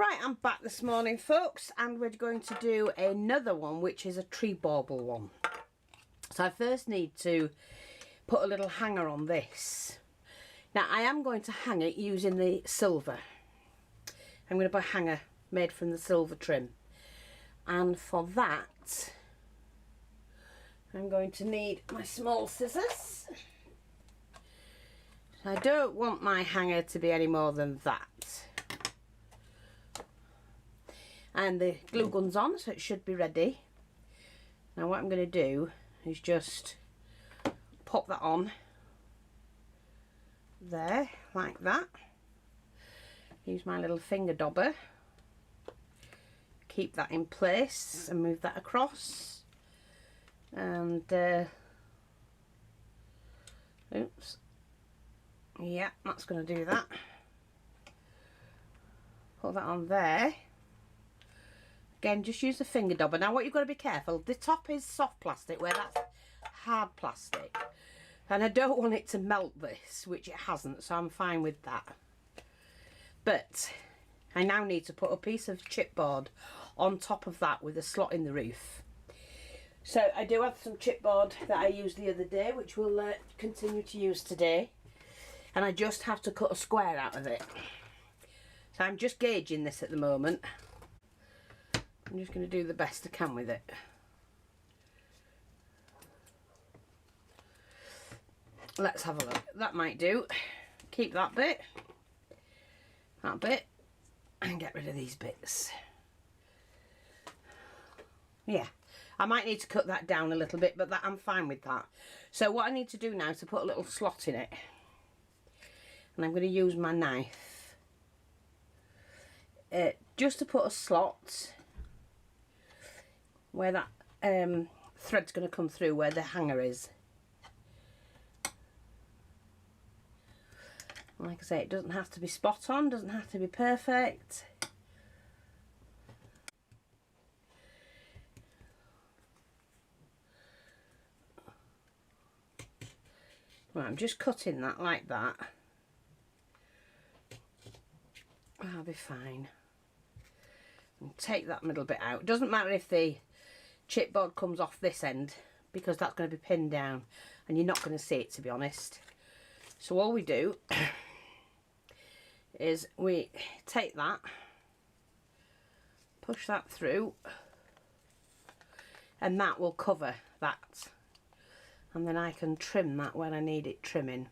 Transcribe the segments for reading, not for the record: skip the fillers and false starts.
Right, I'm back this morning, folks, and we're going to do another one, which is a tree bauble one. So I first need to put a little hanger on this. Now I am going to hang it using the silver. I'm going to buy a hanger made from the silver trim, and for that I'm going to need my small scissors. I don't want my hanger to be any more than that. And the glue gun's on, so it should be ready. Now what I'm going to do is just pop that on there, like that. Use my little finger dobber. Keep that in place and move that across. And, oops. Yeah, that's going to do that. Put that on there. Again, just use the finger dobber. Now what you've got to be careful, the top is soft plastic where that's hard plastic. And I don't want it to melt this, which it hasn't, so I'm fine with that. But I now need to put a piece of chipboard on top of that with a slot in the roof. So I do have some chipboard that I used the other day, which we'll continue to use today. And I just have to cut a square out of it. So I'm just gauging this at the moment. I'm just going to do the best I can with it. Let's have a look. That might do. Keep that bit, and get rid of these bits. Yeah, I might need to cut that down a little bit, but that I'm fine with that. So what I need to do now is to put a little slot in it. And I'm going to use my knife just to put a slot where that thread's going to come through, where the hanger is. Like I say, it doesn't have to be spot on, doesn't have to be perfect. Right, I'm just cutting that like that. That'll be fine. And take that middle bit out. Doesn't matter if the chipboard comes off this end, because that's going to be pinned down and you're not going to see it, to be honest. So all we do is we take that, push that through, and that will cover that, and then I can trim that when I need it trimming.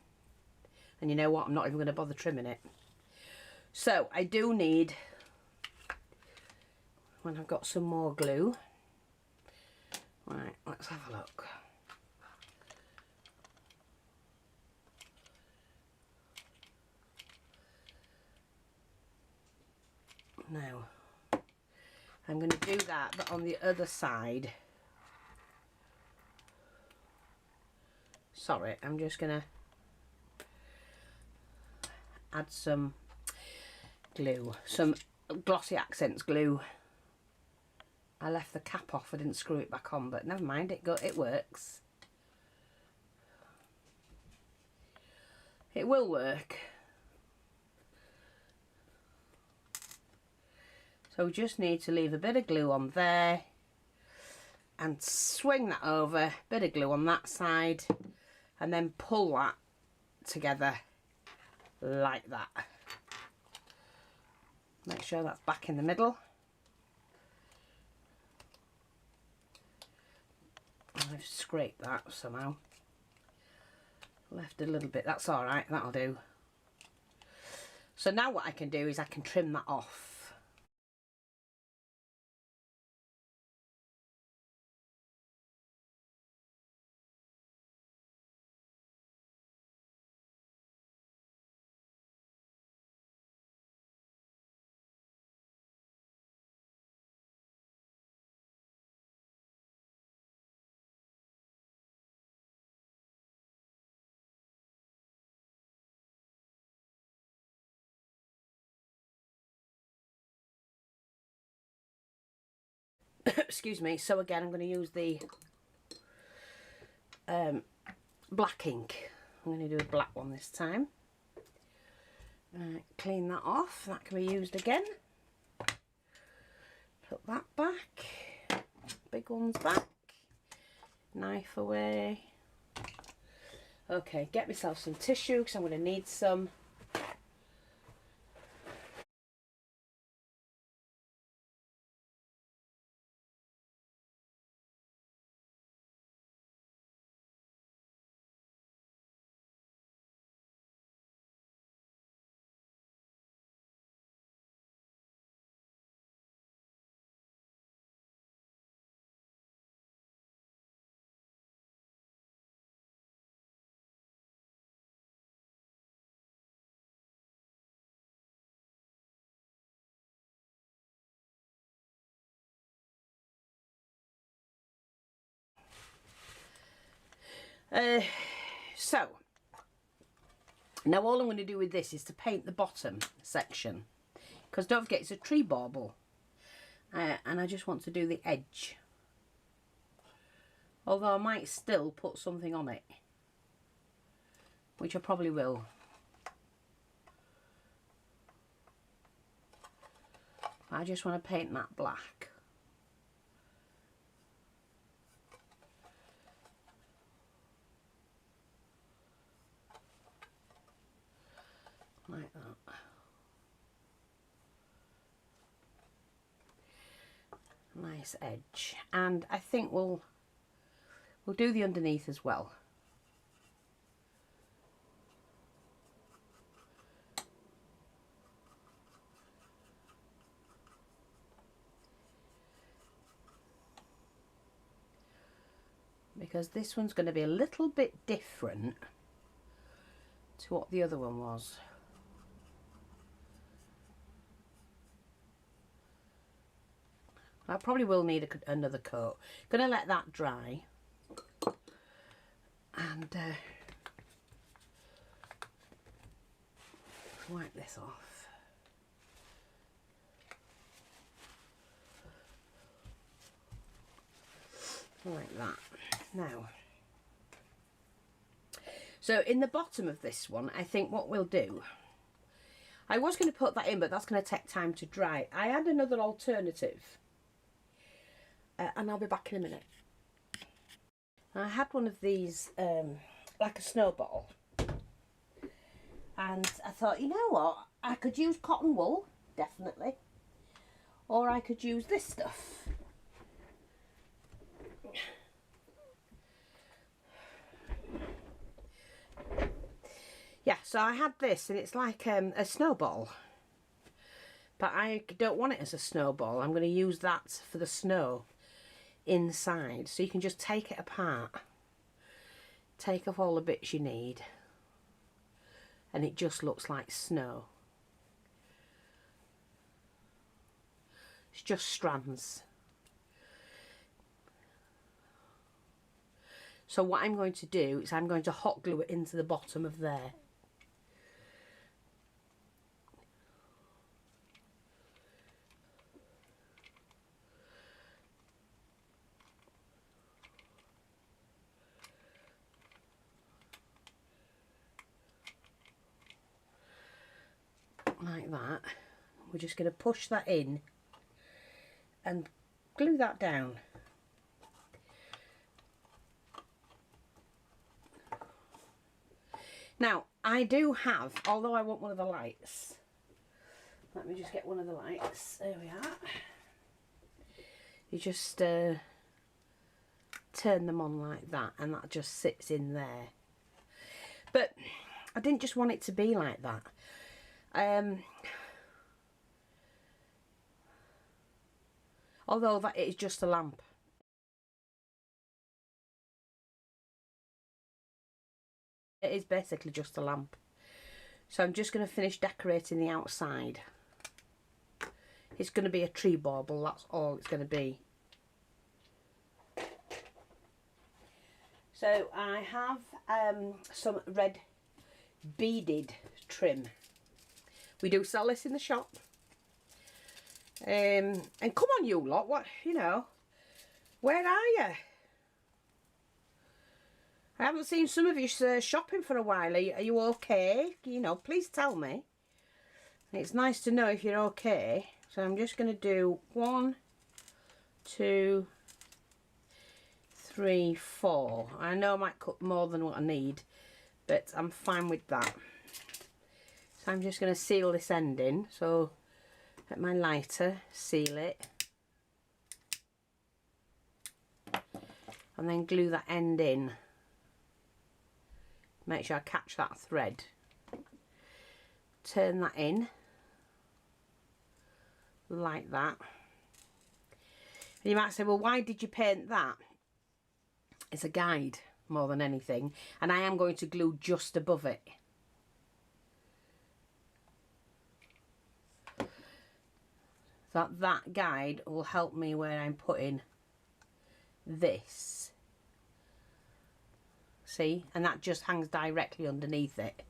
And you know what, I'm not even going to bother trimming it. So I do need, when I've got some more glue, right, let's have a look. Now I'm going to do that, but on the other side. Sorry, I'm just going to add some glue, some Glossy Accents glue. I left the cap off, I didn't screw it back on, but never mind, it works. It will work. So we just need to leave a bit of glue on there and swing that over, bit of glue on that side, and then pull that together like that. Make sure that's back in the middle. I've scraped that somehow. Left a little bit, that's alright, that'll do. So now what I can do is I can trim that off. Excuse me. So again, I'm going to use the black ink. I'm going to do a black one this time. Clean that off. That can be used again. Put that back, big one's back, knife away. Okay, get myself some tissue because I'm going to need some. So now all I'm going to do with this is to paint the bottom section, because don't forget it's a tree bauble, and I just want to do the edge, although I might still put something on it, which I probably will. I just want to paint that black. Like that. Nice edge. And I think we'll do the underneath as well. Because this one's going to be a little bit different to what the other one was. I probably will need another coat. Gonna let that dry and wipe this off. Like that. Now, so in the bottom of this one, I think what we'll do, I was going to put that in, but that's going to take time to dry. I had another alternative. And I'll be back in a minute. I had one of these, like a snowball. And I thought, you know what? I could use cotton wool, definitely. Or I could use this stuff. Yeah, so I had this, and it's like a snowball. But I don't want it as a snowball. I'm going to use that for the snow inside, so you can just take it apart, take off all the bits you need, and it just looks like snow. It's just strands. So what I'm going to do is I'm going to hot glue it into the bottom of there. Like that. We're just going to push that in and glue that down. Now I do have, although I want one of the lights, let me just get one of the lights. There we are. You just turn them on like that, and that just sits in there. But I didn't just want it to be like that. Although that is just a lamp. It is basically just a lamp. So I'm just going to finish decorating the outside. It's going to be a tree bauble, that's all it's going to be. So I have some red beaded trim. We do sell this in the shop. And come on you lot, what, you know, where are you? I haven't seen some of you shopping for a while. Are you okay? You know, please tell me. It's nice to know if you're okay. So I'm just going to do 1, 2, 3, 4. I know I might cut more than what I need, but I'm fine with that. So I'm just going to seal this end in. So get my lighter, seal it, and then glue that end in. Make sure I catch that thread. Turn that in like that. And you might say, well, why did you paint that? It's a guide more than anything, and I am going to glue just above it. So that guide will help me where I'm putting this. See? And that just hangs directly underneath it.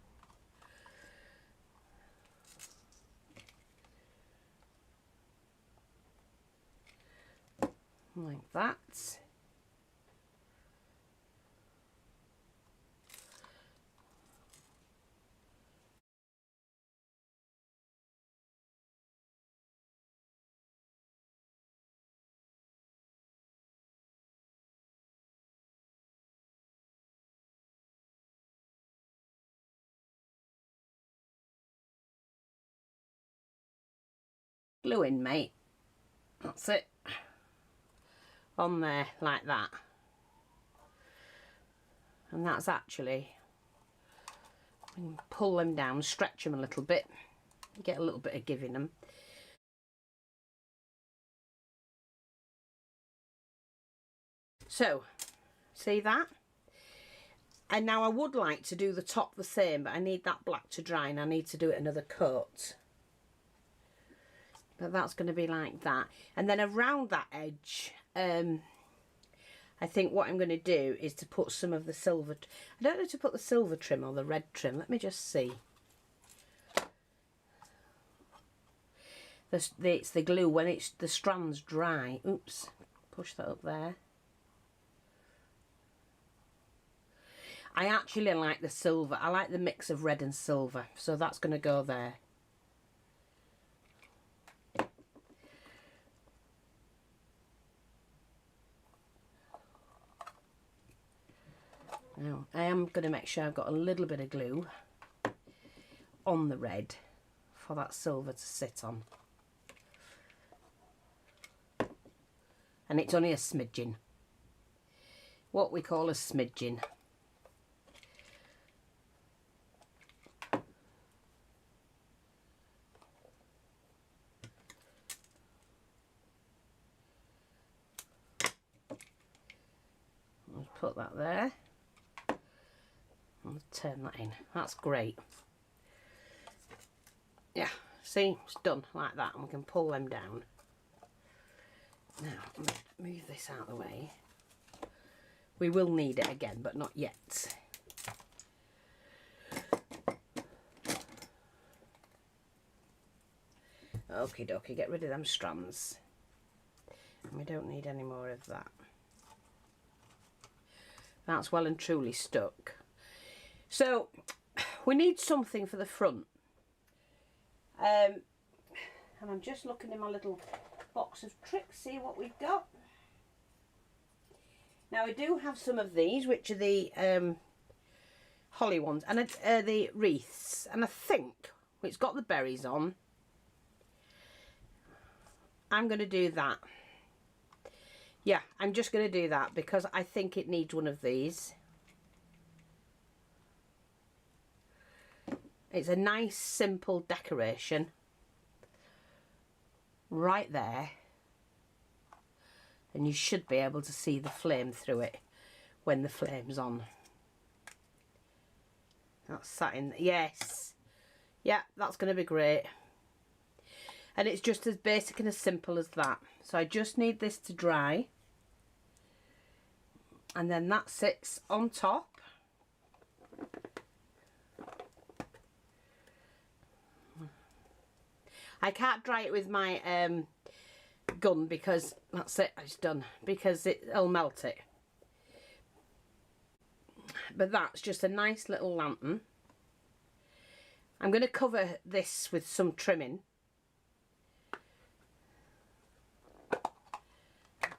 Like that. Glue in, mate. That's it. On there like that. And that's actually, pull them down, stretch them a little bit, get a little bit of give in them. So, see that? And now I would like to do the top the same, but I need that black to dry and I need to do it another coat. But that's going to be like that. And then around that edge, I think what I'm going to do is to put some of the silver. I don't know to put the silver trim or the red trim. Let me just see. It's the glue when it's the strands dry. Oops, push that up there. I actually like the silver. I like the mix of red and silver, so that's going to go there. Now, I am going to make sure I've got a little bit of glue on the red for that silver to sit on. And it's only a smidgen. What we call a smidgen. Let's put that there. And turn that in. That's great. Yeah, see, it's done like that, and we can pull them down. Now, I'm going to move this out of the way. We will need it again, but not yet. Okie dokie, get rid of them strands. And we don't need any more of that. That's well and truly stuck. So, we need something for the front. And I'm just looking in my little box of tricks, see what we've got. Now, I do have some of these, which are the holly ones, and the wreaths. And I think it's got the berries on. I'm going to do that. Yeah, I'm just going to do that because I think it needs one of these. It's a nice simple decoration right there, and you should be able to see the flame through it when the flame's on. That's sat in, yes, yeah, that's going to be great. And it's just as basic and as simple as that. So I just need this to dry, and then that sits on top. I can't dry it with my gun because that's it, it's done, because it'll melt it. But that's just a nice little lantern. I'm going to cover this with some trimming.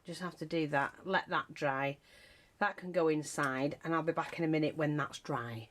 Just have to do that, let that dry. That can go inside, and I'll be back in a minute when that's dry.